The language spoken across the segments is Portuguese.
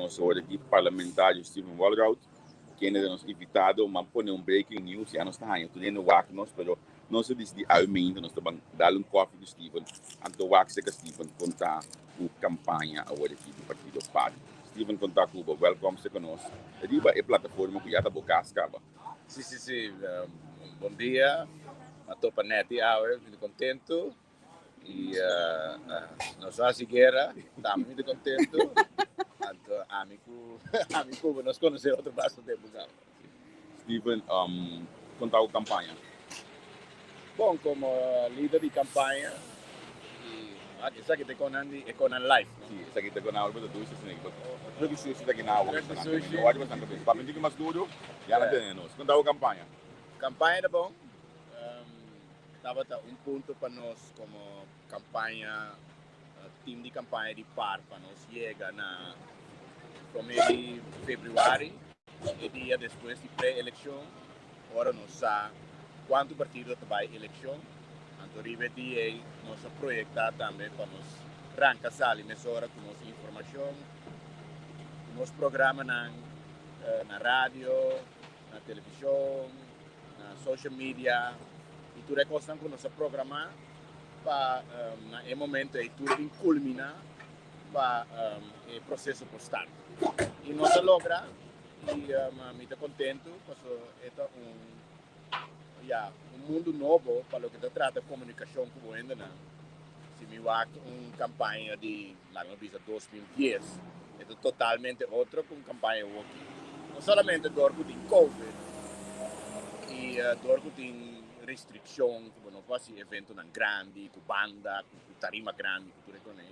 nosso aqui parlamentário Steven Walraut, que ainda nos invitado a pôr breaking news, já nós está aí, tudo no WAC, nós, pero nós decidi aumento, nós estamos dando coffee do Steven, então o WAC se que Steven conta a campanha agora aqui do Partido PAD. Steven conta com o welcome se conosco. Riba é plataforma que já está bocascava. Sim. Bom dia. Estou para net muito contente. E nós vamos seguir, estamos muito contentes. Então, amigo, nós conhecemos outro bastante tempo. Steven, conta a campanha. Bom, como líder de campanha, isso aqui está com a live. Sim, isso aqui está com a live, mas tudo isso está aqui na live. Eu acho bastante bem. Para mim, mais duro, já não temos. Conta a campanha. Campanha é bom. Estava ponto para nós como campanha, time de campanha de par para nós chegar na começo de fevereiro, e dia depois de pré-eleição, agora nós sabemos quanto partido vai eleição, então riveti nós projetar também para nós arrancar sala emissora com nossa informação, nos programas na rádio, na televisão, na social media. E tudo é coisa que nós programamos para, no momento, tudo culminar para o processo postal. E nós logramos, e me estou contente, porque é um mundo novo para o que se trata de comunicação como ainda não. Se me vai uma campanha de 2010, é totalmente outra com campanha aqui. Não somente dorgo de Covid, e dorgo de restrição, como não faz evento grande, com banda, com tarima grande, tudo isso, né?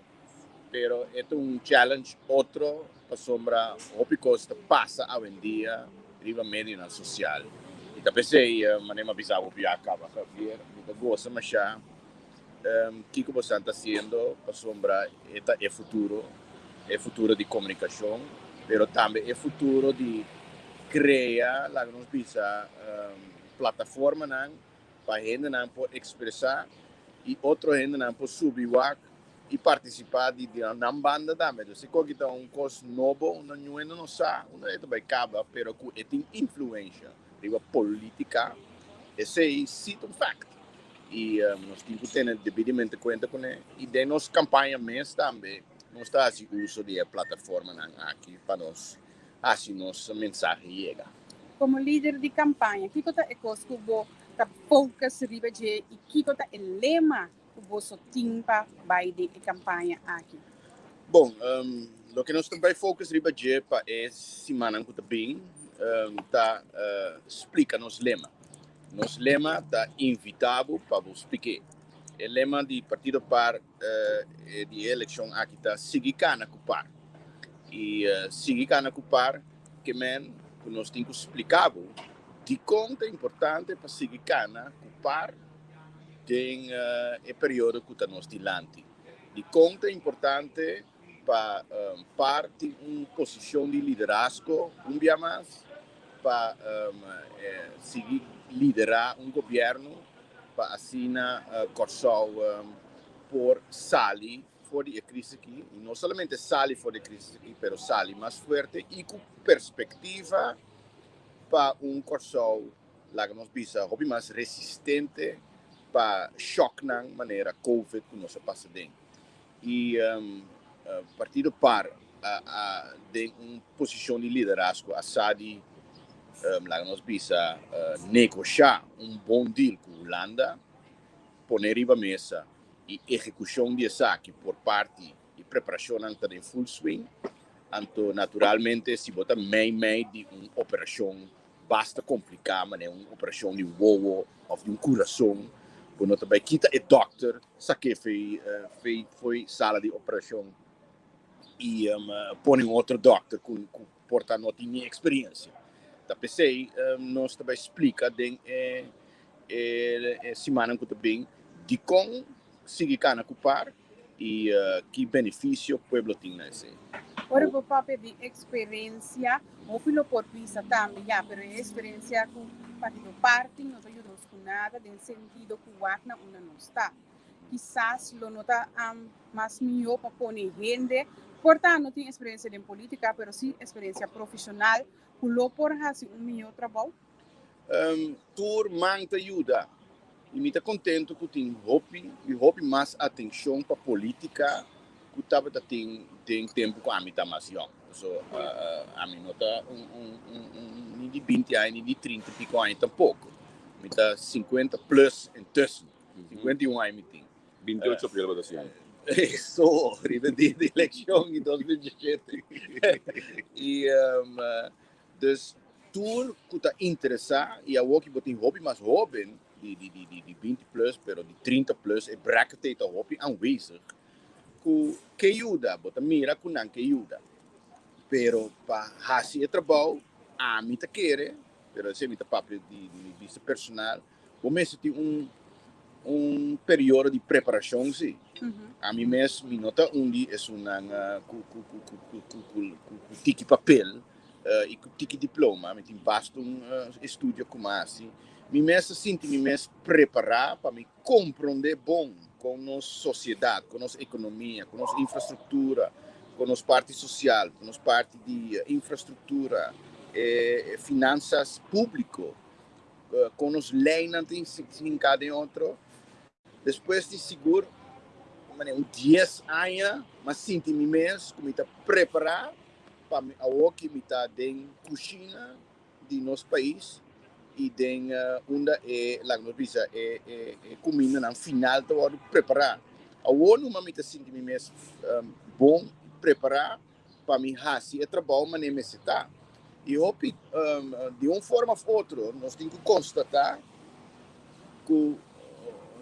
Pero é challenge outro para sombra o que passa a dia riba medio social. E também sei, manema bizarro que acaba de ver, me gosta mas já que você está fazendo para sombra é futuro de comunicação, pero também é futuro de criar, lá nos bisa plataforma para gente não pode expressar e outro gente não pode subir e participar de uma banda também. Se qualquer coisa novo, não sabe, não vai acabar, pero que tem influência riba política, esse é um fact. E nós temos que ter devidamente conta com ele. E de nossa campanha mesmo também, nós estamos fazendo uso de plataforma aqui para nós, assim nossa mensagem chega. Como líder de campanha, o que é coisa que você focus riba de e que é o lema que você tem para a campanha aqui? Bom, o que nós também focus riba de é semana que está bem, explica nosso lema. Nosso lema está invitado para você explicar. O lema do partido par de eleição aqui está seguir cana com par. E seguir cana com par que nós temos que explicar de quanto é importante para seguir cana com par tem o período que nós dilante. De quanto é importante para par ter uma posição de liderazgo, mais para seguir liderar um governo para assinar Corsol por sair fora da crise aqui, e não somente sair fora da crise aqui, mas sair mais forte e com perspectiva para um Corsol lá que nós bisa mais resistente para choque na maneira Covid que nós passa dentro. E partido par de uma posição de liderazgo a SADI lá nós bisa negociar bom deal com a Holanda, pôr riba mesa e execução de saque por parte e preparação está em full swing. Então, naturalmente, se bota meio de uma operação basta complicada, mas é uma operação de voo ou de coração, quando também quita o doctor, saque foi sala de operação e põe outro doctor com porta não tinha experiência. Da PC nós também explica de semana que também de como seguir cana ocupar e que benefício o povo tem nesse. Ora vou papel de experiência, o pelo portuguesa também, já, pero experiência com partido parte não tem ajuda com nada, no sentido que o ar não está. Quizás lo nota mais melhor para pôr gente Portanto, não tenho experiência em política, mas sim experiência profissional. Pulou por fazer meu trabalho. Tur manta ajuda. E me está contente que tem hobby mais atenção para política que estava tem tempo com a mim mais young. So, a mim não está nem de 20 anos, nem de 30 pico anos tampouco. Me está 50 plus intussen. 51 anos me tem. 28 april ba das yan? Isso, riba de eleição em 2017. E, dus, tudo que está interessado, e a que tem hobby mais hobby, de 20 plus, pero de 30 plus, é bracket de hobby aanwezig. Que ajuda, bota mira que não que ajuda. Pero para fazer o trabalho, a mim tá querer, pero se me tá papel de vista personal, o mês tem período de preparação, sim. A mim mesmo, minha nota onde é tiki papel e tiki diploma, me tem basta estúdio como assim. Me mesmo sinto me mesmo preparar para me compreender bom com nossa sociedade, com nossa economia, com nossa infraestrutura, com nossa parte social, com nossa parte de infraestrutura, finanças públicas, com nossa lei em cada outro. Depois de seguro, 10 anos, mas sinto-me mesmo que me está preparar para o que me está dentro da cozinha de nosso país e dentro onde lá no visa comida no final da hora preparar. A ONU me está sentindo mesmo bom preparar para me fazer o trabalho, mas nem me está. E eu de uma forma ou outra, nós temos que constatar que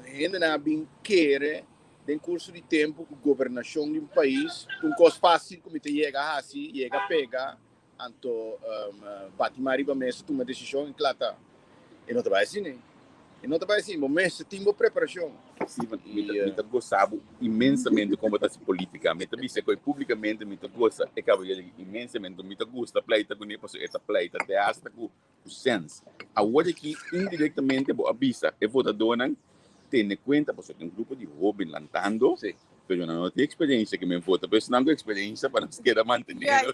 ainda não bem querer em curso de tempo a governação de um país com coisa fácil como te chega assim chega pega então bate mariba mesmo toma decisão e claro e não vai assim né e não vai assim mas tem uma preparação sim me tá gostava imensamente como está se política me tá disse que publicamente me tá gosta e acaba imensamente me tá gosta pleita com ele passou essa pleita até hasta com o sense a hora que indiretamente vou avisa e vou dar dona tem conta, porque tem grupo de hobby lantando, sim. Pero não tem experiência que me importa, mas não tem experiência para nos querer manter. Eu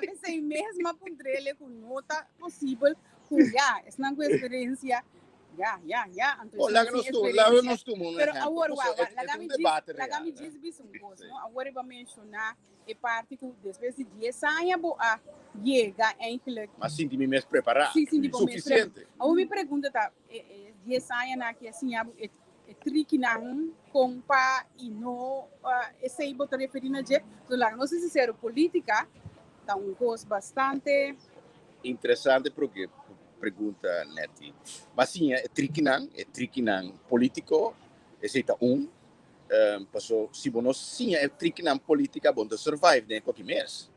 pensei mesmo a pondrele com nota possível, com não com experiência. Lá nós estamos, pero agora lá me diz isso um pouco, não? Agora vai mencionar a parte que depois de 10 anos a chega eigenlijk. Mas sinto-me mesmo preparado. Sim, suficiente. Agora me pergunta tá 10 anos aqui assim é tricky não com pa e não esse aí botar referindo a jet, so lá não sei se ser política tá coisa bastante interessante porque pergunta Neti. Mas sim, é tricky não político, esse tá passou se nós sim é tricky não política bom de survive dentro qualquer mês.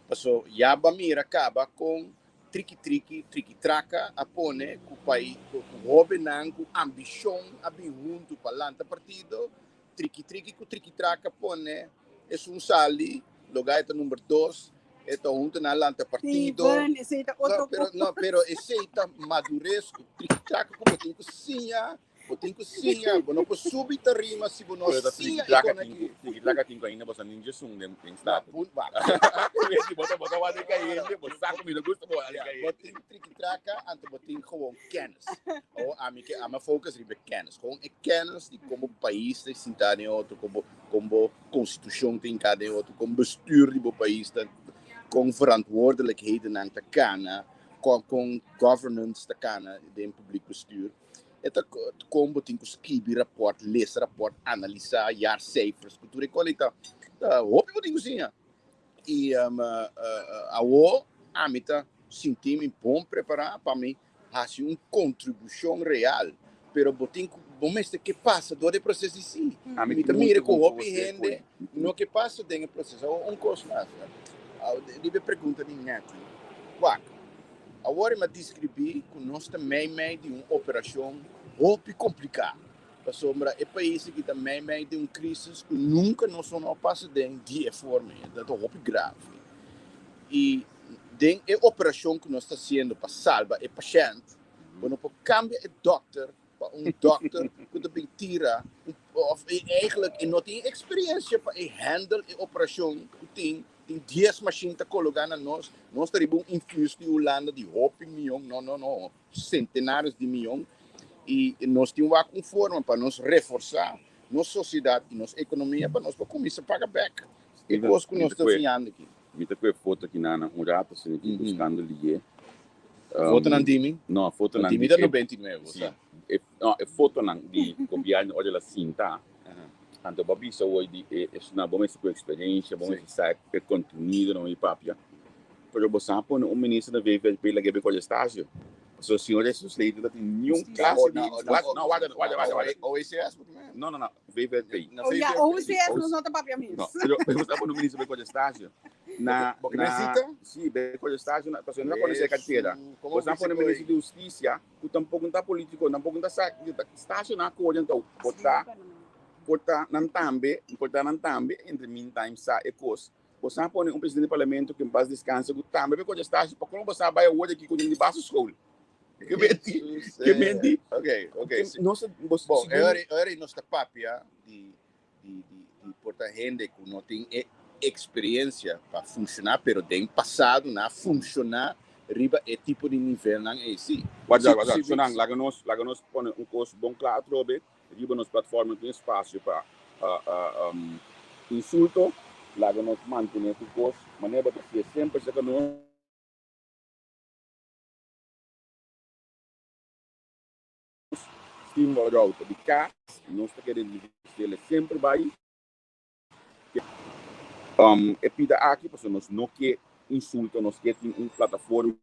Passou Yaba Mira acaba com tricky traca a pone com o país com governan com ambição a bem junto para lanta partido tricky traca pone é sali lugar é número 2 é junto na lanta partido pero esse tá madurez tricky traca como tem cozinha não pode subir tarima se você não sim traca tinha ainda você ninja sung tem status bota o ali caindo você sabe me gosta boa ali caindo botin tricky traca anto botin gewoon kennis ou a minha focus ribe kennis gewoon kennis de como país está sentado em outro como constituição tem cada outro como bestuur die país está com verantwoordelijkheden na te kana com governance te kana de público bestuur como tem que escrever rapport, ler rapport, analisar, jaarcijfers, cultura e qualidade. Hoop wat dingen e a mim tá sentindo bom preparar para mim fazer uma contribuição real, pero botin momento que passa do processo assim. A mim tá mira com hoop rende, no que passa dentro do processo, coisa mais. Lieve pergunta de Neto. Agora me descrevi que nós também meio de uma operação muito complicada. Para sombra é país que também meio de uma crise que nunca nós não passa de forma, é muito grave. E a operação que nós estamos fazendo para salvar o paciente, quando cambiar o doctor para doctor que também tira of eigenlijk in not in experiência para handle a operação tem 10 machines te colocar na nós teremos infused de Holanda de hopping milhão não centenários de milhão e nós temos uma forma para nos reforçar nossa sociedade e nossa economia para nós começar a pagar back e coisa que nós estamos fazendo aqui. Vita que foto aqui na rato se buscando ali. Foto não Dimi? Não, foto não. Dimi não 29, sabe? Não, é foto não de governo olha lá cinta. Então babi só hoje é uma boa experiência, bom sabe é conteúdo não é papia. Pero você põe ministro da VVP lá que é com estágio. So senhores os leite da tem nenhum classe de não guarda OECS não VVP OECS não nota papel mesmo não eu você põe no ministro com estágio na sim com estágio na pessoa não conhece a carteira você põe no ministro de justiça o tampouco não político tampouco não estágio na coisa então porta não tambe entre meantime sa e coisa você põe presidente do parlamento que faz descanso que tambe com estágio para como você vai hoje aqui com de baixo escola que menti. Ok. Nossa, bom, agora nós papia de porta gente que não tem experiência para funcionar, pero tem passado na funcionar riba é tipo de nível não é sim. Wajar, so nang laga nós põe curso bom claro trobe, riba nos plataforma tem espaço para insulto, laga nós manter o curso, maneira para sempre se nós Steam Route de cá, nós está querendo ele sempre vai é pida aqui para nós não que insulta nós que tem uma plataforma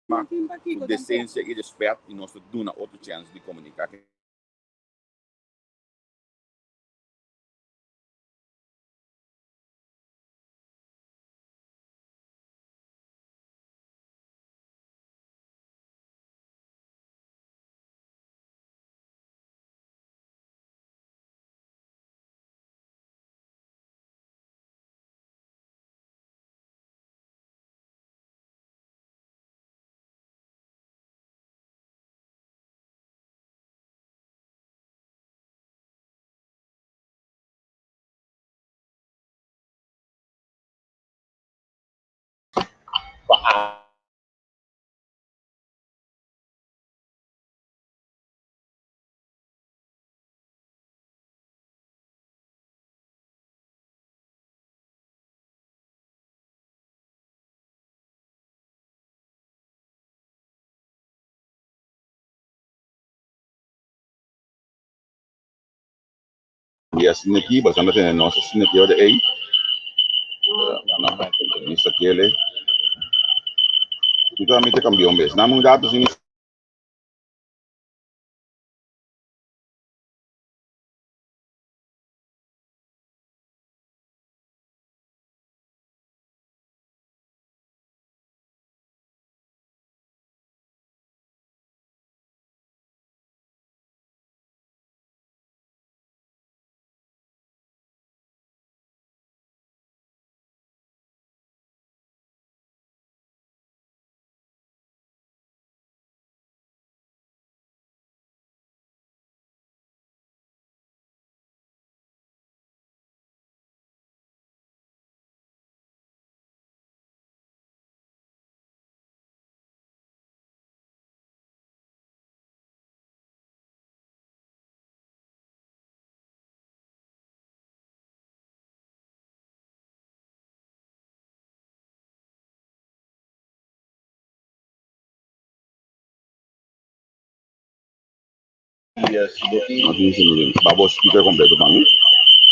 com decência e respeito e nós damos outra chance de comunicar. E assim aqui, bastante tem nossa assim aqui olha aí. Não, isso aqui ele. Então a mim te cambiou mesmo. Não dados em babos speaker completo para mim.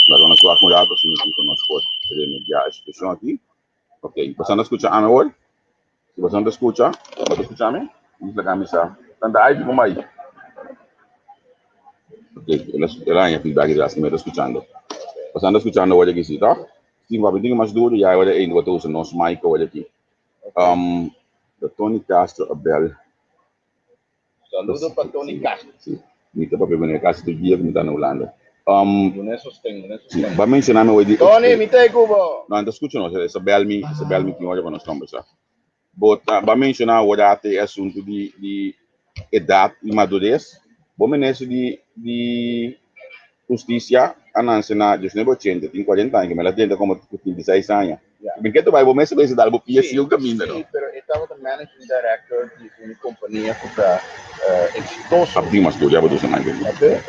Agora nós vamos acumular assim aqui com nós pode remediar a expressão aqui. Ok, você não escuta a minha voz? Se você não escuta, pode escutar me? Diz lá camisa. Tanda aí como aí. Ok, ela é feedback de assim me está escutando. Você não escutando hoje aqui, tá? Sim, vai pedir mais duro e aí olha aí no outro usa nosso mic olha aqui. Da Tony Castro Abel. Saludo para Tony Castro. Sim. Mita para pegar Castro do dia que me está na Holanda. Vai mencionar hoje. Tony, me tem cubo. Não, escuta não, essa Bel me que olha para nós conversar. Vai mencionar hoje até assunto de idade e madurez, bom meneço de justiça, a Nancy na 1980, tem 40 anos, mas ela tenta como 26 anos. Porque tu vai, bom meneço vai se dar, vou piar o caminho, não? Sim, pero estava o managing director de uma companhia que está exitosa. Abdi mas tu, já vou dizer mais.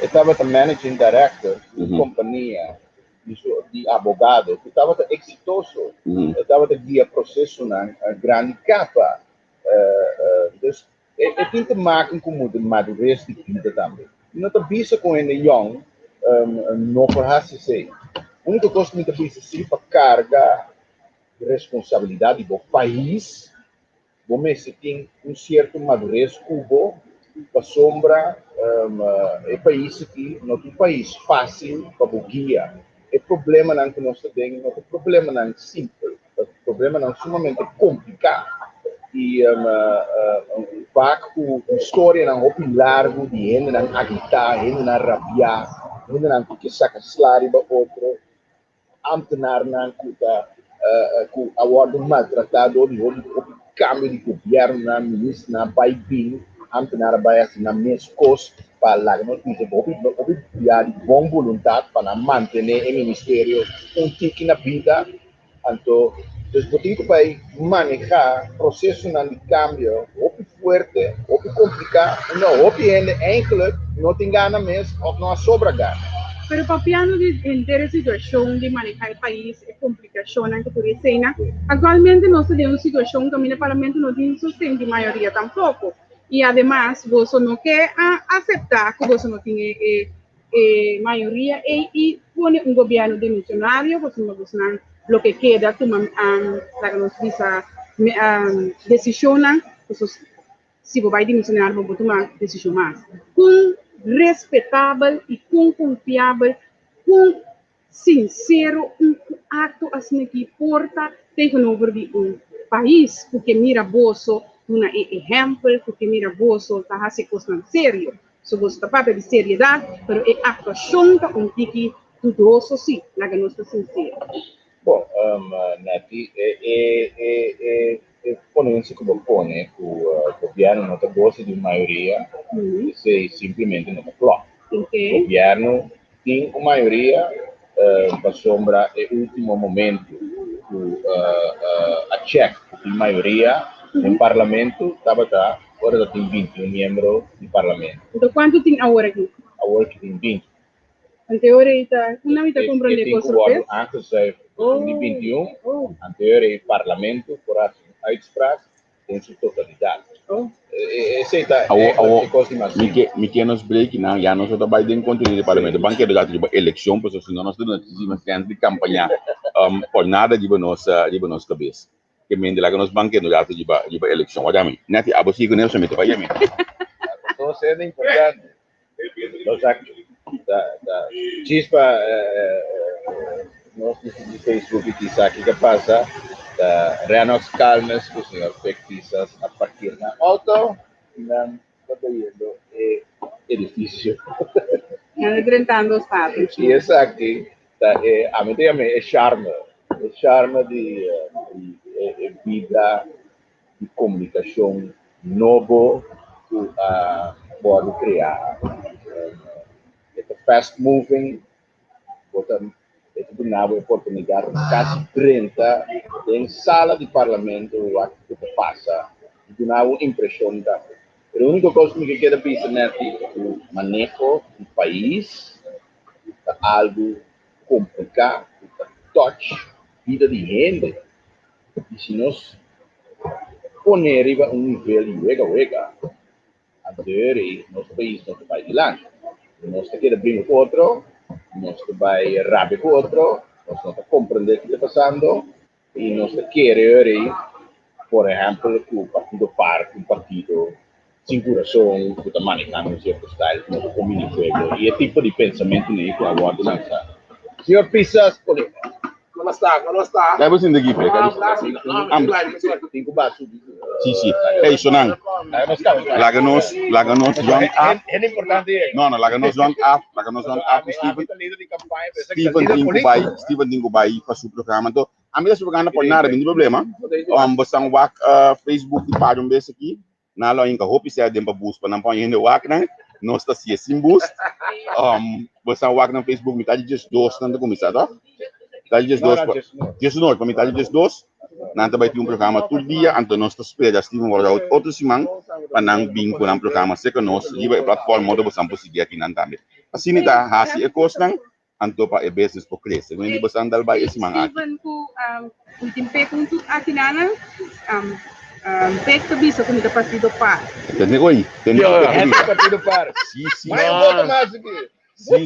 Estava o managing director de uma companhia de advogado que estava exitoso. Estava a guiar processo na grande capa. Então, tem que marcar como de madurez de vida também. Não está vista com ele young, não faz assim. A única coisa que não está vista sim para carga de responsabilidade do país, você tem certo madurez cubo para sombra o país aqui, não é um país fácil para guiar. O problema não que nós temos, não é um problema não simples, é um problema não sumamente complicado. E com a história não é largo de gente não agitar, gente não rabiar, gente não que saca salário para outro, amtenar não que a ordem maltratado de câmbio de governo na ministro na baibim, amtenar vai assim na minhas costas para lá não tem de bom vontade para manter o ministério tique na vida, então você tem que manejar o processo de câmbio, ou forte, ou complicado, não, ou enkele, não tem gana mesmo, ou não sobra gana. Pero papiano de situação de manejar o país é complicação que por isso atualmente nós temos uma situação que o parlamento não tem sustento de maioria tampouco e además você não quer aceitar que você não tem maioria e põe governo de missionário, você não gosta lo que queda toma la que nos dice decisión si vos vais a dimisionar vos tomar decisión más con respetable y con confiable con sincero un acto assim que porta tegenover de país porque mira vos um exemplo porque mira vos está a se coisa sério so vos está para de seriedade pero é actuação que tiki dudoso sim la que nos está sincero. Bom, Nati, ponendo-se como põe, o governo não gosta de maioria, se simplesmente não plot. O governo tem uma maioria para sombra o último momento, a check de maioria no parlamento, agora tem 21 membros do parlamento. Então, quanto tem agora aqui? Agora que tem 20. Anteriormente, não está comprando com surpresa? Antes de 21, anterior ao parlamento, por a uitspraak, em sua totalidade. Aceita a coisa mais. Pequenos break, não, já nós estamos bem dentro do parlamento. Banqueiro já tem eleição, porque senão nós temos de campanha por nada de nossa cabeça. Que me indica que nós banqueiros já tem de eleição. Olha a mim, nete, a você que não se mete para aí, então é importante. Nós aqui da chispa nós no Facebook que sabe que passa da Reanox Calmes que o senhor pesquisa a partir da auto não está indo edifício enfrentando os fatos e essa aqui a medida é charme de vida de comunicação novo que pode criar fast moving, uma oportunidade quase 30 em sala de parlamento que passa, dá uma impressão da. A única coisa que quero pensar é o manejo do país, algo complicado, touch, vida de gente. E se nós poner nível de wega, até nosso país não vai adiante. Nós queremos abrir com outro, nós vai rápido com outro, nós não compreender o que está passando e nós queremos, por exemplo, que o partido PARC, um partido sem coração, que está manejando um certo style, que não combina com ele. E é tipo de pensamento que a guarda lança. Senhor Pisas, Como está? Dai você daqui, pega. tem que baixar. Sim. É isso não. Laga nós João A. É importante. Não, laga nós João A, Steven Dingo Bai para o programa. Então, a minha propaganda por nada, não tem problema. Você vai Facebook de página desse aqui. na lo inka hopi se dem pa boost pa nampan yende wak na nós está se sim boost você wak na Facebook metade just dos tanto começado metade just dos just não para metade just dos nanta vai ter programa todo dia então nós está espera Steven Waldout outro semana para não vir com um programa seca nós liba plataforma onde você pode seguir aqui nanta assim tá hasi e costan anto pa e business po crescer hindi você andar vai esse manga Steven ku ultim pergunta aqui nana Pecto bisa kung partido par. Entendeu aí? Entendeu? Partido par. Sim. Mas eu vou mais aqui. Sim.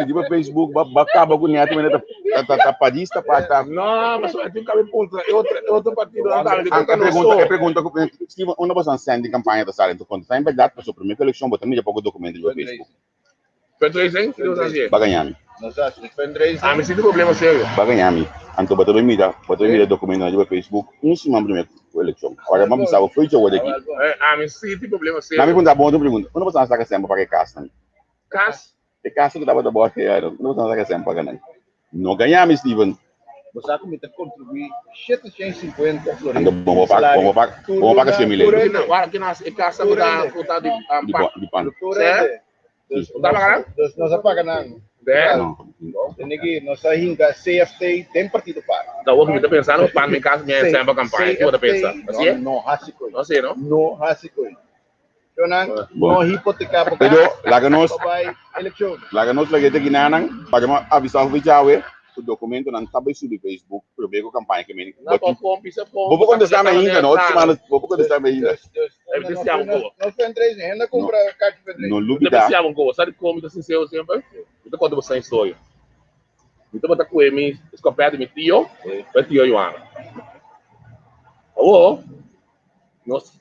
Tipo Facebook, acaba com neto, mas tá padista para tá. Não, mas eu tenho que me perguntar. Outro partido não tá. A pergunta que Steven, onde você sente campanha da sala, então quando sai em verdade para sua primeira eleição, botar mídia pouco documento do Facebook. Fundraising, que você faz? Baganhami. Não sabe, fundraising. Ah, mas tem problema sério. Baganhami. Então botar mídia documento do Facebook, semana primeiro eleição. Agora vamos saber foi que eu aqui. Ah, mas sim, tem problema sério. Na minha pergunta, onde você está sempre para que casa? Casa? E casa que estava da boa que era, não você sempre para ganhar. Não ganhamos, Steven. Você começa a contribuir 750 florins. Então vamos pagar 100 mil euros. Não, agora que nós casa botar de pano. Certo? Não pagar? Nós pagamos. Nós saímos da CFT, tem partido para. Então, eu estou pensando para minha casa, minha sempre campanha. O que você pensa? Assim? Não, rasicoi. Não sei, não? Não, rasicoi. Não hipotecar para lá nós eleição. Lá nós lagi aqui nanang, para avisar o vídeo o documento não está bem sobre Facebook, para ver a campanha que me. Não, vou contestar ainda, não, vou contestar ainda. Não foi três, ainda compra carta de não lubida. Sabe como está sincero sempre? Então quando você história. Então você com ele, escopeta de tio, vai tio Joana. Alô? Nós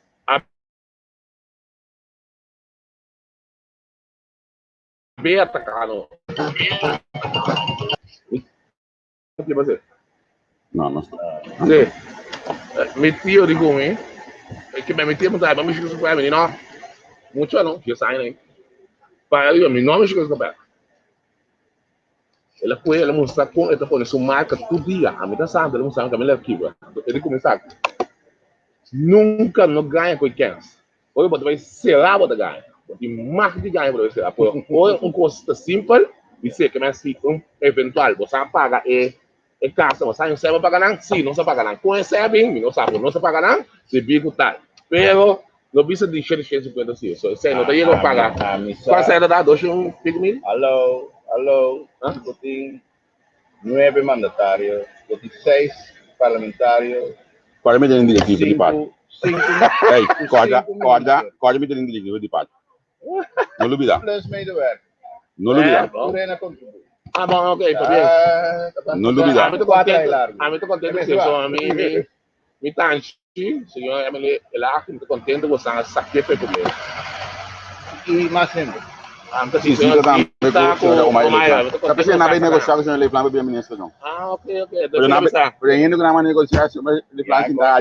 Beata, cara. O que você? Não. Sim. Meu tio digo me, que meu tio mudar, mas me chegou para mim, não. Muito não, que sai nem. Para eu, meu nome chegou para. Ela mostra com ela põe sua marca todo dia. A mim tá sabendo, ela mostra também aqui, velho. Ele começa. Nunca não ganha com quem. Ou você vai ser lá para ganhar. Você mais de ganhar para você. Ou custo simples e se começa eventual, você paga e casa, você não sabe pagar não? Sim, não sabe pagar não. Conhece bem, não sabe pagar não? Se bico tal. Pero não precisa de 150 assim. Você não tem que pagar. Qual saída dá 2 mil? Alô, eu tenho 9 mandatários, eu tenho 6 parlamentários. Qual é o meu diretivo de parte? Ei, qual é o meu diretivo de parte? Não duvida. Plus meio do verbo. Não duvida. Ah, bom, ok, tá bem. Não duvida. Muito contente que você me tanche, senhor Emily, lá, muito contente você saber foi comigo. E mais ainda. Sim, tá com o Maia. Tá pensando na vez negociar com o senhor Leiflan para ministro não. Ah, ok. Por ainda que não negociar com o Leiflan que dá.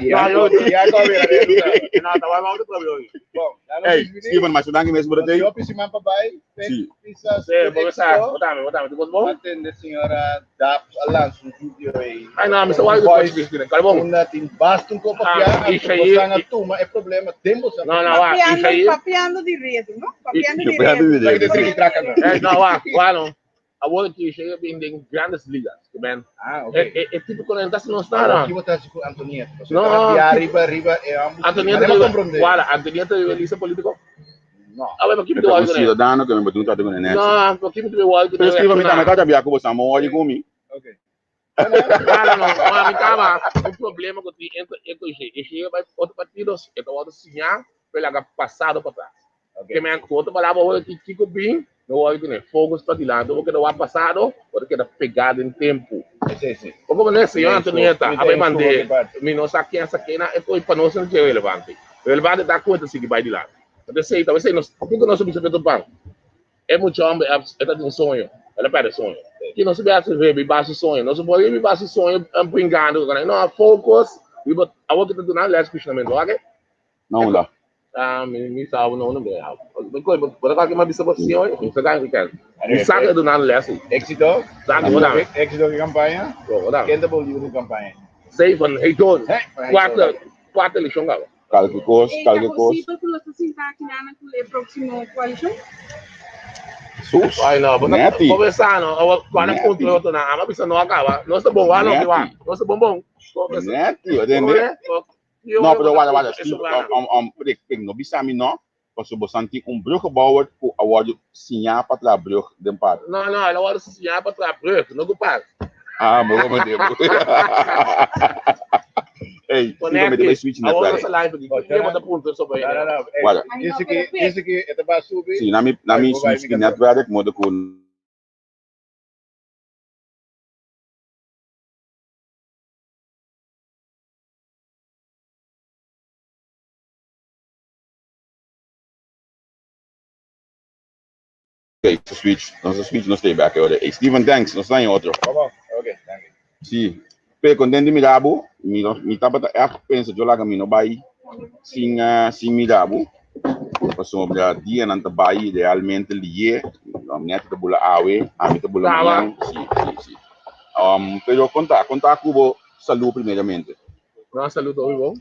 Não, tá vamos outro problema. Bom, ei, Steven, mas tu dá mesmo por aí? Eu preciso mais para baixo. Sim, vou começar. Botamos. Tudo bom? Atende senhora dá lança um vídeo aí. Ai, não, mas vai depois disso, cara. Bom. Não tem basta um pouco papiar. Isso aí na turma é problema. Temos. Não, isso aí. Papiando de redo, não? Papiando de redo. Não. Agora que chega bem em grandes ligas, man. Ah, ok. É tipo quando entra não está. Aqui você com Antonieta. Não. Arriba é ambos. Antonieta, Antonieta é lista político. Não. Ah, mas que me deu cidadano que me botou tá dando nessa. Não, porque me deu algo. Mas que me tá já via com você, amor, olha comigo. Ok. Não, me tava. O problema que eu chega vai outro partido, então outro sinal, pela passado para trás. Que me conta para lá que Kiko bem, não olha que fogo está de lado, porque não vai passado, porque está pegado em tempo. Sim. Como não é senhor Antonieta, a vai mandar, me não sabe quem essa queina, é para nós não é relevante. Relevante dá conta se que vai de lá. Então sei, talvez sei, o que nós somos feito para é muito homem, é um sonho, ela perde sonho. Que não se vê se ver base sonho, não se pode ver base sonho, empingando, não focus, a outra do nada é questionamento, ok? Não dá. Me salvo não bem. Por acaso que uma vista você hoje, você ganha o que quer. Me saca do nada lesse. Éxito? Éxito de campanha? Quem tá bom livro de campanha? 6 van 8 4 eleição gava. qualquer coisa. É possível que nós sentar aqui na próxima coalição? Sus, Ay, no, neti. conversando, para Neti. punto outro na, ama bisa no acaba. Nós tá bom, não que vai. Nós tá bom. Neti, entende? Não, pero olha, não bisa mi não, porque você sente brug gebouwd, que a word sinha para tra brug den pad. Não, ela vai sinha para tra brug, não que pad. Ah, mo mo demo. Ei, Steven, met switch net agora daar. essa live aqui, que bota punto sobre aí. Olha, Esse aqui é para subir. sim, na mi switch net werk, mo com okay, switch não stay back agora. Hey, Steven, thanks, não está em outro. Ok, thank you. Sim, pe contente mi dabo, mi tapa pensa jola kami no bai sin mi dabo. Passou para dia não tá bai realmente lié, net tá bula awe, a mi tá bula manhã. Sim. Pero conta cubo saúde primeiramente. Não, saludo ao bom.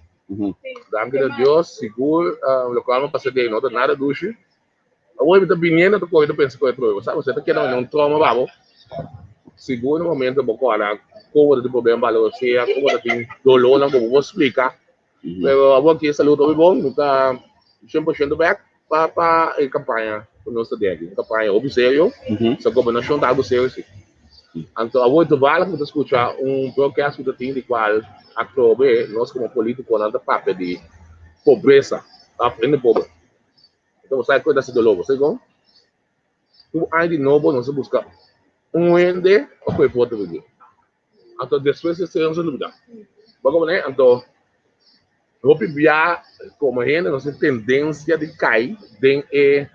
Danke a Deus, seguro, lo qual não passei de nada duche. Hoje tá vindo, tô correndo pensa que é sabe, você tá querendo um trauma babo. Seguro no momento bom agora, como de problema valor você, como tem dolor não como vou explicar. Pero agora que saúde ao bom, nunca 100% back para a campanha do nosso DEG, campanha oficial, essa combinação da algo sério. Então, agora tu vai lá escutar broadcast que tem de qual actualmente nós como políticos não papel de pobreza, tá frente pobre. Então, você cuida desse dolor, você vão? Tu ainda de novo nós busca ende o que pode vir. Então, depois você não se dúvida. Vamos né? Então, eu pibia como ainda nós tendência de cair em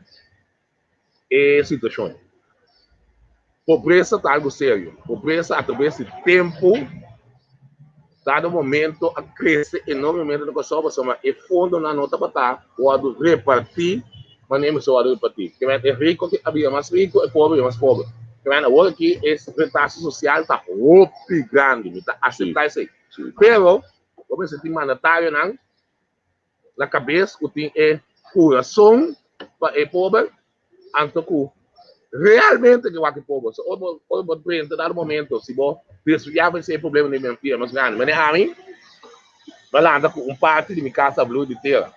situação. Pobreza está algo sério. Pobreza através do tempo, dado momento, cresce enormemente no que só é fundo na nota para estar, pode repartir, mas nem só repartir. Que é rico que havia mais rico, é pobre mais pobre. Que é agora que esse retraso social está muito grande, está aceitar isso aí. Pero, como você tem mandatário na cabeça, que tem coração para o pobre, então que realmente que vai pobre. Ou frente dado momento, se você desviar esse problema de minha filha, mas grande, mas a mim, vai lá andar com parte de minha casa blue de terra.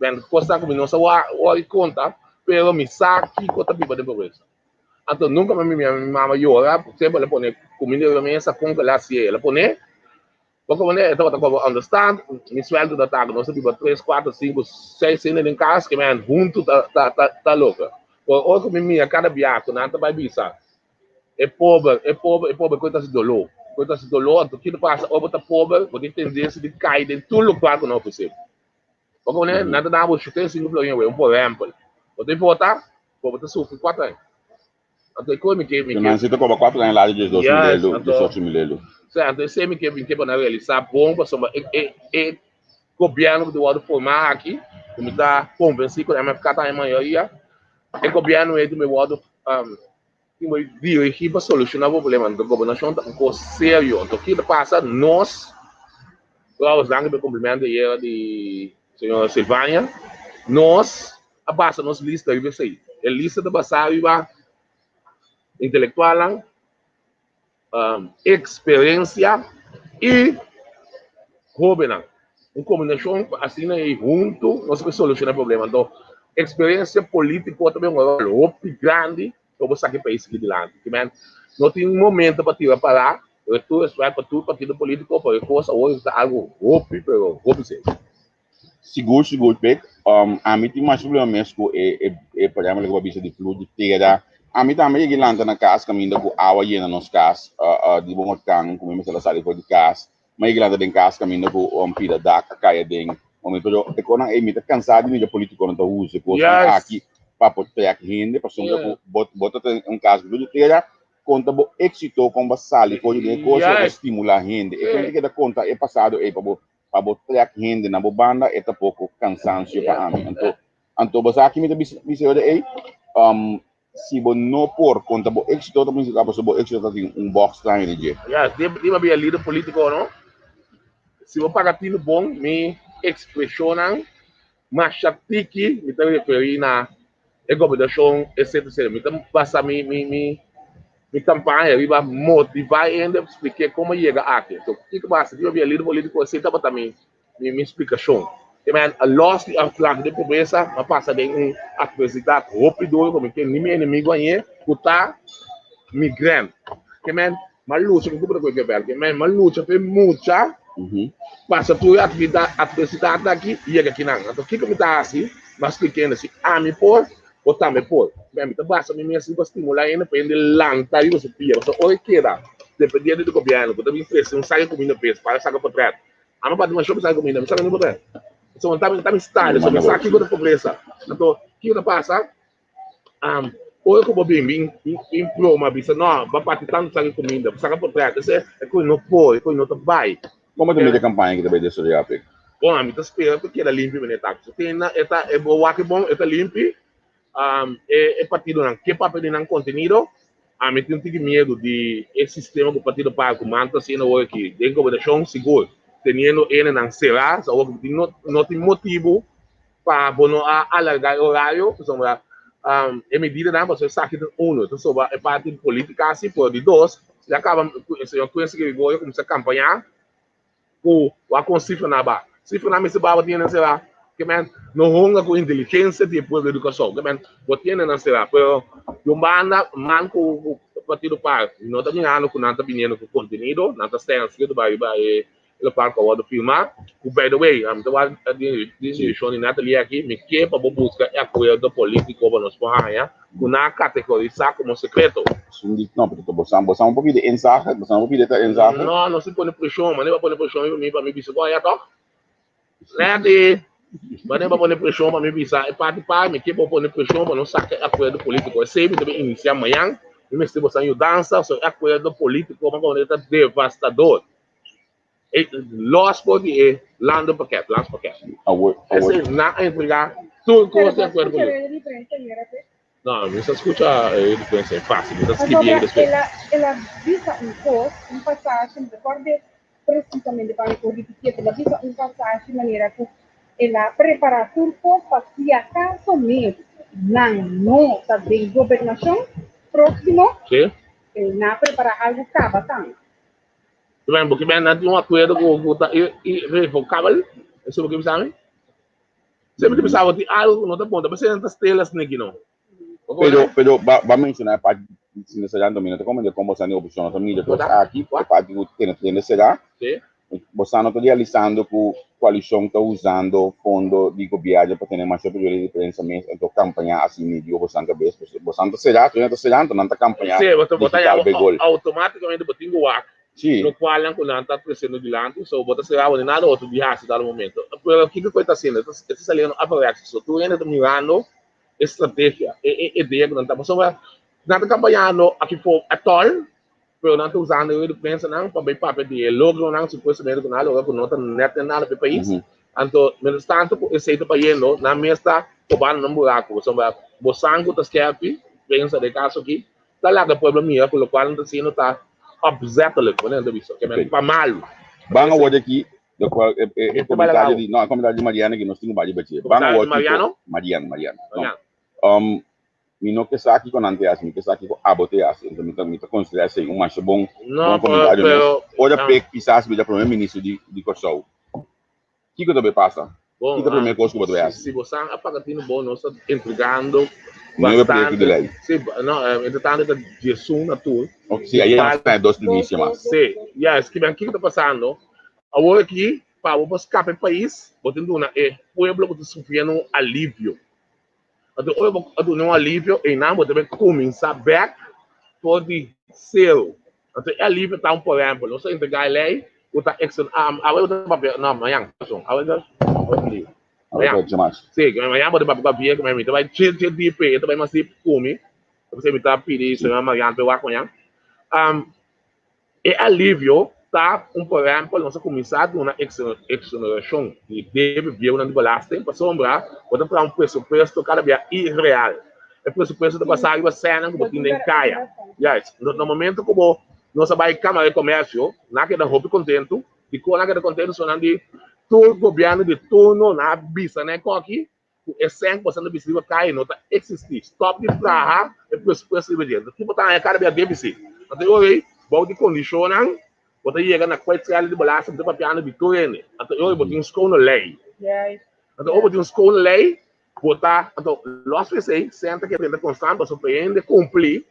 Bem, costa como não se vai conta, pero me saque conta pipa de pobreza. Então nunca minha mama llora, sempre ela põe comida na mesa com que ela se ela põe. Porque quando eu estava understand, me sueldo da tarde, nós temos 3, 4, 5, 6 cenas em casa que me junto tá louca. Ou como minha cada viagem, não vai bisa. É pobre, coisa de dolor. Coisa de dolor, então que passa, ou tá pobre, pode ter tendência de cair em tudo lugar que não é possível. Porque né, nada dá para chutar 5 milhões, por exemplo. Pode votar, pode sofrer 4 anos. Então, como que não se toca 4 anos lá de 18 mil. Certo, esse me que para realizar bom, para o governo do lado formar aqui, como está convencido que a MFK está em maioria, o governo é do meu lado dirigir para solucionar o problema. Então, a governação está um sério. Então, o que passa, nós, vamos dar um cumprimento de senhora Silvânia, nós, a base, nós lista de isso aí. A lista de passagem intelectual, experiência e governança. Uma combinação assim aí junto, nós vamos solucionar o problema. Então, experiência política também é um valor grande para você aqui país aqui de lá. Não tem um momento para tirar para lá, tu vai para tudo partido político, para coisa hoje está algo roupe, pero roupe sim. Seguro, Pek. A mim tem mais problema mesmo por exemplo, a bisa de fluxo de terra. A mim também é que lá na casa, caminho com água llena nos casa, de bom cão, como eu sabe for de casa, mas que lá dentro casa caminho com pida da caia dentro. Momento eu quando eu me cansado de político não usa, coisa aqui para poder aqui rende, para sombra bota caso de terra, conta bo éxito com basali, pode de coisa estimular rende. E quando que da conta é passado para botar aqui rende na banda é pouco cansaço para mim. Então você aqui me bisa aí se você não por conta do êxito da música, você pode êxito tem box lá em dia. Deve haver líder político não? Se você pagar tino bom, me expressão mas chatiki me está referindo a governação etc. Me está passando minha campanha para motivar ainda explicar como chega aqui. Então, o que passa? Eu vi ali político você estava também minha explicação. A loss a flag de pobreza, mas passa de adversidade rápido, como que nem meu inimigo aí, que está migrante. Mas luta com o que mas luta foi muita. Passa por adversidade daqui e aqui não. Então, o que me dá assim? Mas pequeno assim, me pôr, ou também pôr. Bem, então basta me assim para estimular ainda para ele lançar e você pia. Então, olha que dá. Dependendo do governo, quando eu preço, não sai comida peso, para sacar para trás. A minha parte de uma sai comida, não sai comida para trás. Então, está me estádio, só me saca aqui com a pobreza. Então, o que passa? Ou eu vou bem pro uma vista, não, vai partir tanto sacar comida, saca para trás. Isso é coisa não pode, é coisa não vai. Como também a campanha que também deixou de aplicar? Bom, a mim está esperando porque ela limpa o táxi. Tem é boa que bom, está limpo. É partido não, que papel não conteúdo. A mim tem medo de esse sistema que o partido paga, como manta sendo hoje aqui, tem comunicação seguro, tendo ele não será, só que não tem motivo para alargar o horário, é medida não, você sabe que um, então sobre a parte política assim, por de dois, se acaba, se eu conheço que eu começar a campanhar com cifra na barra. Cifra na minha barra tinha, sei lá, que não honra com inteligência depois da educação, que tinha, não sei lá, pero eu mando com o partido para, não está mirando com nada vindo com conteúdo, não está sendo escrito para ele para o filmar, by the way, então a decision de Natalia aqui, me quer para buscar acordo político para nós porra, com na categorizar como secreto. Não, porque você não pode pedir ensaio, você não pode pedir ensaio. Não se põe pressão, mas nem vai pôr pressão para mim bispo, olha tá? Né? Mas nem vai pôr pressão para mim bispo, é parte para me quer para pôr pressão para não sacar acordo político. É sempre também iniciar amanhã, e me se você dança, só acordo político, uma coisa devastador. Lost body land paquete. Esse não entregar tudo que você acordo político. No, mi si ascolta differenza è facile, da scrivere ela visa un passaggio, mi ricordo precisamente quando ho ripetuto, ela visa un passaggio in maniera che ela prepara tutto para se acaso mesmo não está bem governação próximo, não prepara algo acaba tanto. Bem, porque bem, não tem um acordo com irrevocável, isso é o que me sabe? Sempre que pensava que algo não está bom, mas você não está estrelas nem não. Pero va a mencionar a parte sin necesidad domina como de cómo sale opção também depois aqui a parte que tem necessidade você não está realizando que a coalição está usando fundo de governo para ter mais superior de pensamento então campanha assim medio você não vê você não será não está campanha automaticamente botinho o ac no qual não está crescendo dilante só bota será o nada outro dia se dá no momento o que está sendo está saliendo a variação tu ainda está mirando estratégia, ideia que não estamos campanhando aqui por atol, pero não estamos usando ele pensa não para bem papel de logo não supostamente que nada logo não está neta nada para o país, então menos tanto esse aí para indo na mesa cobando no buraco, só para bosango tá escape, pensa de caso aqui, tá lá que problema pelo qual não sendo tá obsétale, né, do isso, que é para mal. Vamos hoje aqui do qual é comunidade de não a comunidade de Mariana que nós temos bastante batia. Vamos hoje Mariana. Mi no que sa aqui com anteas, mi que sa aqui com aboteas, então me considera assim um macho bom comunidade. Olha pe quizás me da primeiro-ministro de Kosovo. Que também passa? Que primeiro coisa que você se você apagatino bom nós entregando bastante. Sim, não, entretanto da Jesus na tour. Sim, aí é dois primícias mais. Sim, yes, que bem que está passando. Agora aqui para o escape do país, botando uma o pueblo que está sofrendo alívio. Então, não alívio e não, você vai começar back for the zero. Então, alívio está por exemplo, não sei entregar a lei, o tá action, não, amanhã, amanhã, sim, amanhã você vai papel, que vai vai cheio de DP, vai mais come, você vai estar pedindo isso amanhã, vai lá amanhã. É alívio tá por exemplo, nós começar uma exoneração e deve vir uma belastning para sombrar, ou para um pressuposto cada vez irreal. É pressuposto da passagem da cena que botinho em caia. Yes, no momento como nós vai câmara de comércio, naquela roupa contento, e com naquela contento só não de todo governo de turno na bisa, né, aqui, é 100% da bisa cai, não tá existir. Stop de praia, é possível de. Tipo, tá a cara da DBC. Até hoje, bom de condicionam, você chega na quantidade de balança de papel de turno. Até hoje, você tem escola lei. Até hoje, tem escola lei, botar, então, nós fizemos, senta que é constante, você pende cumprir.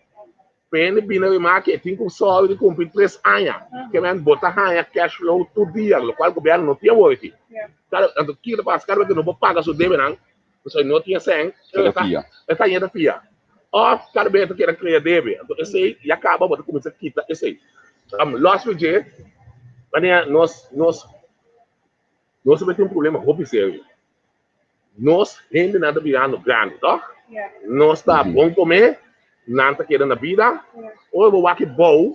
Pende bina de marketing com só de cumprir 3 anos. Que vem botar a cash flow todo dia, o qual o governo não tinha hoje. Cara, então que passa, cara, que não vou pagar seu débito não. Você não tinha 100, está ainda fia. Ó, cara, bem, que era criar débito. Então esse aí e acaba, você começa a quitar esse aí. Last week, nós temos um problema roubo sério. Nós ainda nada virando grande, tá? Nós tá bom comer. Não está querendo a vida, ou eu vou aqui bom,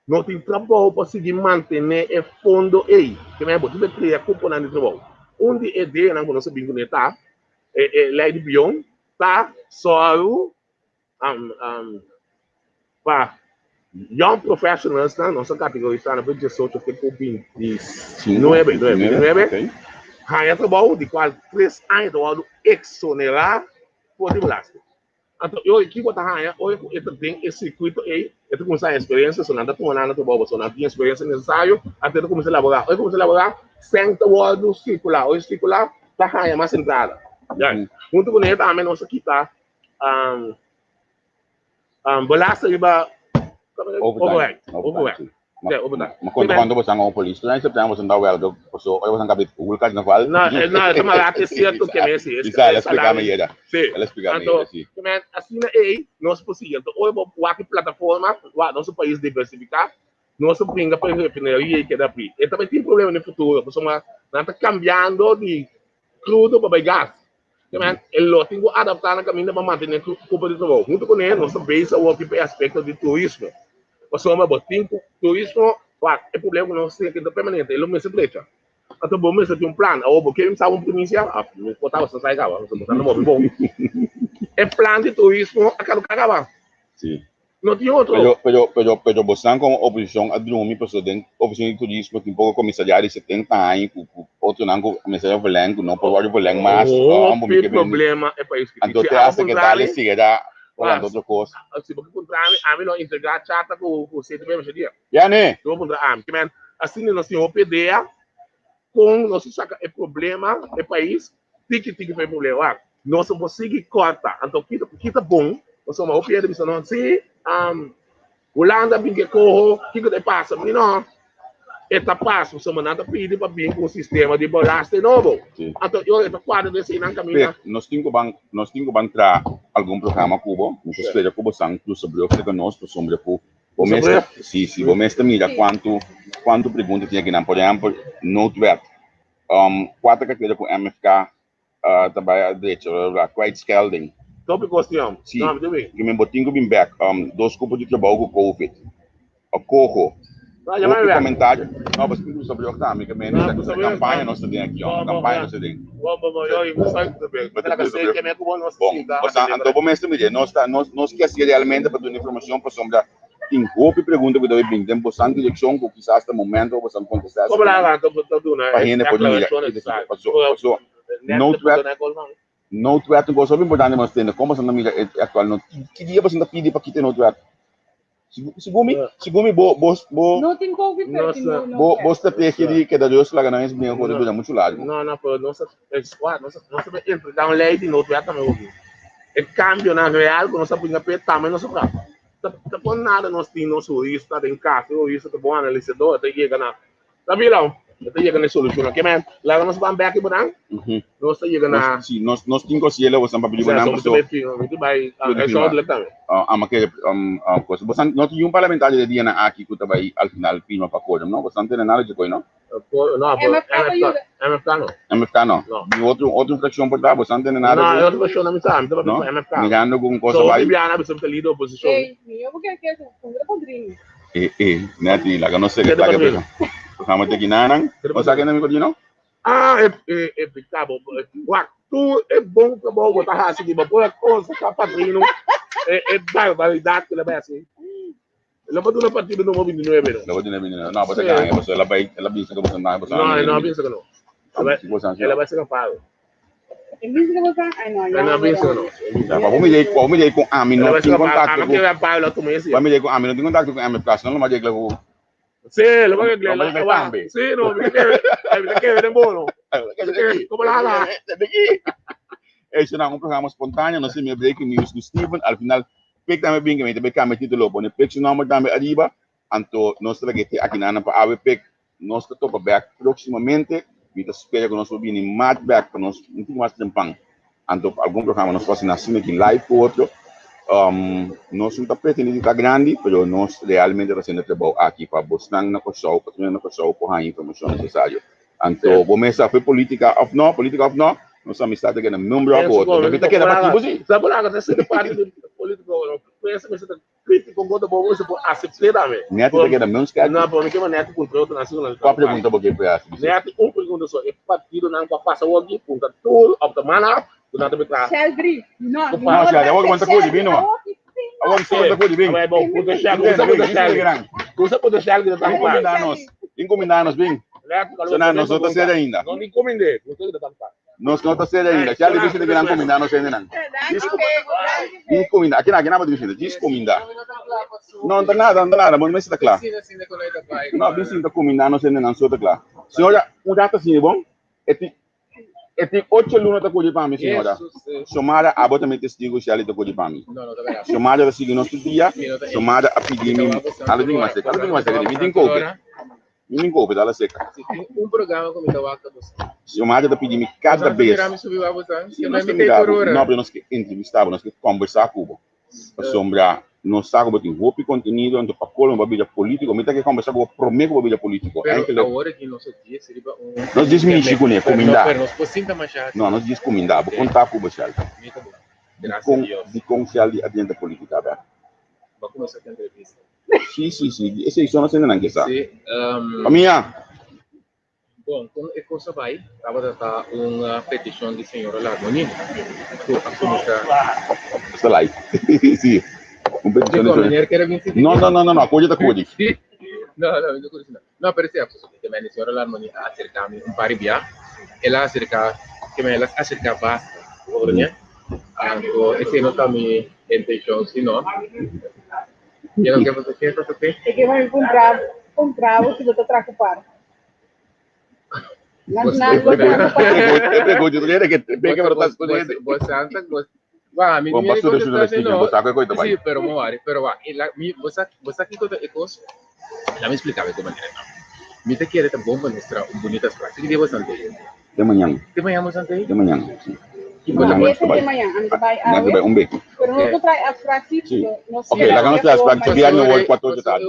não tem trabalho para seguir manter o fundo aí, que é bom, tudo criar componente de trabalho. Onde é de, não conheço bem como está, lei de bion, tá, só para young professionals, nossa categoria está na 18, que é com 29, ganha trabalho, de qual 3 anos, do exonerar por divulgação. Então, eu aqui vou estar hoje tem esse circuito aí, eu começar a experiência, se não está tomando nada bom, se não tem experiência necessária, até eu começar a elaborar. Eu comecei a elaborar sem o circular, o circular está mais centrada. Muito bonito, também nós aqui está balasta de override. Mas quando você não é polícia, não é sempre você não dá o pessoa, ou você não cabe o caso não vale. Não, é certo que é esse. Ela explica melhor. Ela explica melhor. Então, assim é, nós possível. Então, hoje vou aqui plataforma, nosso país diversificar, nosso pinga para refineria que dá pri. E também tem problema no futuro, porque nós está cambiando de crudo para gás. Ele tem que adaptar na caminho para manter a culpa de trabalho. Junto com ele, nosso base é o aspecto de turismo. Você vai botar turismo, é problema não sei que é permanente, ele não se trecha. Então, bom, mas tem um plano, ou porque ele sabe uma província, botava você sai cá, você botar no móvel bom. É plano de turismo, acaba acabar. Sim. Não tem outro. Pero você como oposição a dormir para dentro, oposição de turismo, tem pouco comissariado de 70 anos, outro não comissário volengo, não pode volengo, mas o problema é para isso que então tem essa que dá-lhe seguida. Olha, outra coisa. Se você encontrar a mim não integrar chata com o centro mesmo dia. Já né? Eu vou encontrar que man assim nós temos OPD com nosso saca é problema é país tem que problema. Nós vamos seguir corta. Então que tá bom. Nós vamos OPD isso não se Holanda bem que corro que passa, não. Eta passo, se nada pede para vir com o sistema de balaste novo. Então, eu estou quase desse não caminho. Nós temos que entrar algum programa Cuba, nós espera Cuba sang tu sobre o que nós tu sobre o mestre, sim, o mestre mira quanto pergunta tinha aqui na, por exemplo, NoteWeb, 4 que com MFK, trabalha direito, quite scaling. Top questão. Sim. Que me botinho bem back, 2 cupos de trabalho com COVID, o corro. Outro comentário, nós vamos sobre o que também, que a campanha nós temos aqui, a campanha nós temos. Bom, então vamos estimar, nós queremos realmente para dar informação para sobre tem roupa e pergunta que deve vir, tem bastante direção que quizás no momento você não contestar. Como lá, então né? Para gente pode ir. NoteWeb é muito importante mas tem como você não mira atual não que dia você não pede para quitar NoteWeb. Segumi bo não tem COVID bosta peke que da Deus lá não é bem coisa muito largo. Não, nossa dá uma lei de NoteWeb também. É cambio na real, quando você põe pé também não sobra. Tá por nada nós tem nosso isso tá em casa, isso tá bom analisador, até chega na. Tá virão. Até chega na solução, que man. Lá nós vamos back por nós tá chega na. Sim, nós temos que ir lá você para pedir para nós. Muito bem, é só de também. Mas coisa, você não tem parlamentar de dia na aqui que tá vai ao final firma para coisa, não? Você não tem nada de coisa, não? Não, MFK não. E outra fração por trás, você não tem nada. Não, outra fração não me sabe, então MFK. Mirando com coisa vai. Só Bibiana, você tá líder oposição. Ei, eu vou querer que o Rodrigo. Né, lá que não sei que tá que Vamos ter que nanang. Você quer não me não? É picado. Tu é bom para bom botar assim de boa coisa, tá padrinho. É barbaridade que ele vai assim. Ele vai dar partida no 29, não. Não, você ganha, você ela vai, ela pensa que você não, não pensa que não. Ela vai ser capaz. Em vez de botar, ai não, Ela não pensa não. Vamos ir com a mim, Ela não vai ser tem capaz. contato A que vai para lá também assim. Vamos ir com a mim, não tem contato com a minha classe, não, mas eu digo, Sim, ela vai Vamos lá. ver também. Sim, não, me quer ver bom. Como lá. Esse é um programa espontâneo, nós temos breaking news do Steven, al final, pek também bem que me tem que título, né? Pek se não também arriba, então nós temos que aqui na para a pek, nós temos que back proximamente, me espera que nós vamos vir em mat back para nós não tem mais tempo, então algum programa nós fazemos assim aqui live com outro, nós não estamos pretendendo estar grande, mas nós realmente fazendo trabalho aqui para buscar na coisa, para a informação necessária. Então, vamos começar a política of não, nós estamos aqui na número agora. Não está querendo aqui, você? Sabe lá, você tem parte político, pensa que você está crítico com o bom, você pode aceitar também. Neto está querendo menos que não, para mim que é neto com outro nacional. Qual a pergunta porque foi essa? Neto, pergunta só, é partido não para passar o aqui, punta tudo, op de mana, do nada betra. Sheldry, não, Não, Sheldry, agora quanto coisa vem, não? Agora quanto coisa vem? Vai bom, punta Sheldry, você pode Sheldry da tampa. Encomendar-nos bem. Nós não estamos ainda. Não encomendei, não estou da tampa. Nós não estamos ainda. Já lhe disse que não encomendar nós ainda não. Encomendar, aqui não vai dizer, encomendar. Não está nada, mas está claro. Não, disse que encomendar nós ainda não, só está claro. Senhora, data assim, bom? É 8 alunos da coisa para mim, senhora. Somada a botar me testigo se ali da coisa para mim. Somada a seguir nosso dia, somada a pedir-me, além de mais seca, me tem coisa. Me engolpe, dá seca. Programa como está o você. Somada a pedir-me cada vez. Não, nós que entrevistava, nós que conversar com o sombra, nós sabemos que o contenido ando para colar uma bebida política, mas que conversar com o prometo uma bebida política. Agora que nós diz seria nós diz me chico né, comendar. Não, nós diz comendar, vou contar com o Bachal. De confiar adiante a política, tá? Vamos começar a entrevista. Sim. Esse é só nós ainda não quer saber. Sim. A minha. Bom, como é coisa vai? Estava a uma petição de senhora Larmoni. Está lá. Sim. Não, a coisa da coisa. Não, parece que a senhora Larmoni acerca-me paribia. Ela acerca para o né? Esse não está minha intenção, senão. E não quer você quer? É que vai comprar o que você está para. Sim, pero moare, pero va. Você aqui toda é coisa. Já me explicava de maneira não. Me te quer bom para mostrar bonitas práticas. Que dia você ante? De manhã. De manhã você ante? De manhã. De manhã, anda vai um beco. Pero não traz as práticas. Ok, lá vamos as práticas. Biarno hoje 14 da tarde.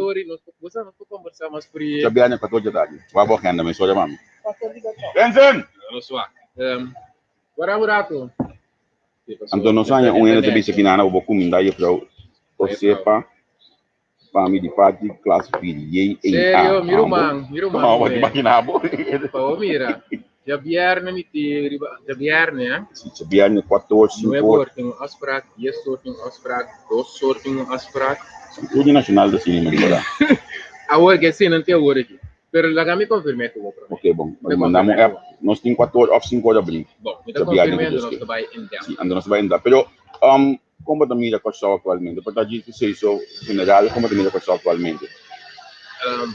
Você não pode conversar mais por aí. Já biarno 14 da tarde. Vai bocar ainda, mas só chamar. 14 da tarde. Benson! Não só. Agora buraco. Então nós ainda de bicho aqui na vou comendar aí para você para mim de parte classe filha. Sério, miro man. Não, vou te imaginar, boa. Pô, mira. Já viernes miti, já viernes, Já viernes 14, 5 horas. Tem asprat, 10 sorting asprat, 2 sorting asprat. Tudo nacional da cinema de lá. Agora que sim, não tem agora aqui. Pero lá me confirmei que vou para. Ok, bom. Mandamos nós temos 14 ou 5 horas abrir. Bom, me confirmando nós vai entrar. Sim, nós vai entrar. Pero como a mídia costa atualmente? Para dizer se isso general, como a mídia costa atualmente?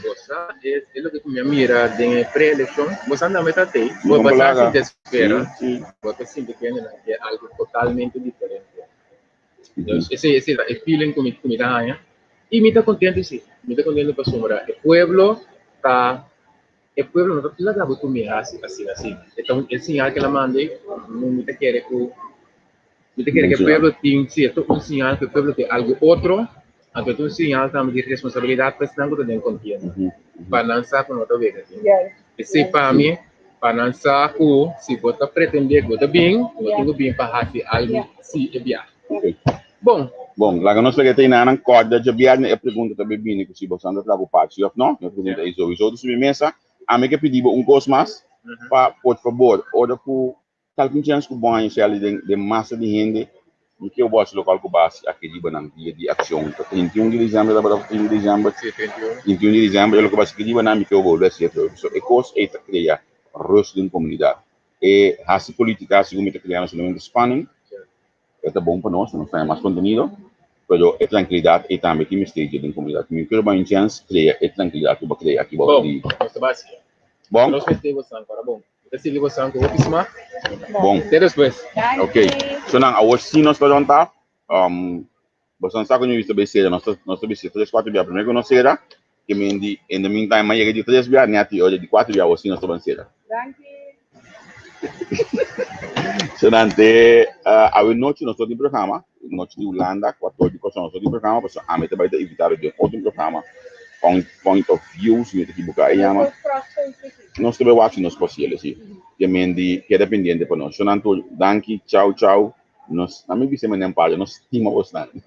Você é o que me mira de pré-eleição. Você anda metade aí. Você assim desespera. Você sempre tem que é algo totalmente diferente. Então, esse é feeling que me dá aí. E me está contente sim. Me está contente para sombra. O pueblo está não está lá para tu me assim. Então, é sinal que ela mandei. Não me quer que o pueblo tenha um sinal que o pueblo tem algo outro. Então, um sinal também de responsabilidade para estar com o conteúdo. Para lançar com outra vez. Esse para mim, para lançar com se você pretender que bem, eu tenho bem para fazer algo se é viável. Bom, lá que nós tem na corda de viagem é pergunta também bem que se você anda preocupado, se não, eu pergunto isso, os outros submissa, a mim que pedir um curso mais, para por favor, ora por algum chance que bom se ali de massa de gente e que eu gosto local que base aqui de ação, 31 de dezembro, 31 de dezembro, 21 de dezembro, eu que base que de banana que eu vou descer, so é curso é criar rust in comunidade. E as políticas, como te criamos solamente spanning, é bom para nós temos mais conteúdo, pero é tranquilidade e também que me esteja em comunidade. Me quero uma chance criar é tranquilidade que vou criar aqui. Bom, Bom? Nós festejamos agora, bom. Esse você vou pismar. Bom. Até depois. Ok. So now, a hoje nós vamos estar, você sabe que eu estou bem nós estamos 3-4 dias primeiro que nós será, que me indi, in the meantime, mas eu de 3 dias, nem até hoje de 4 dias, hoje nós estamos será. So nante, a noite nós estamos em programa, noite de Holanda, 14 de coisa nós estamos em programa, porque a meta vai ter evitado de outro programa, point of views, me te buka llama. Nós estamos watching nos possíveis, sim. Que me indi, que é dependente para nós. So nanto, danke, tchau, tchau. Nós, na minha visão, não é para nós, estima bastante.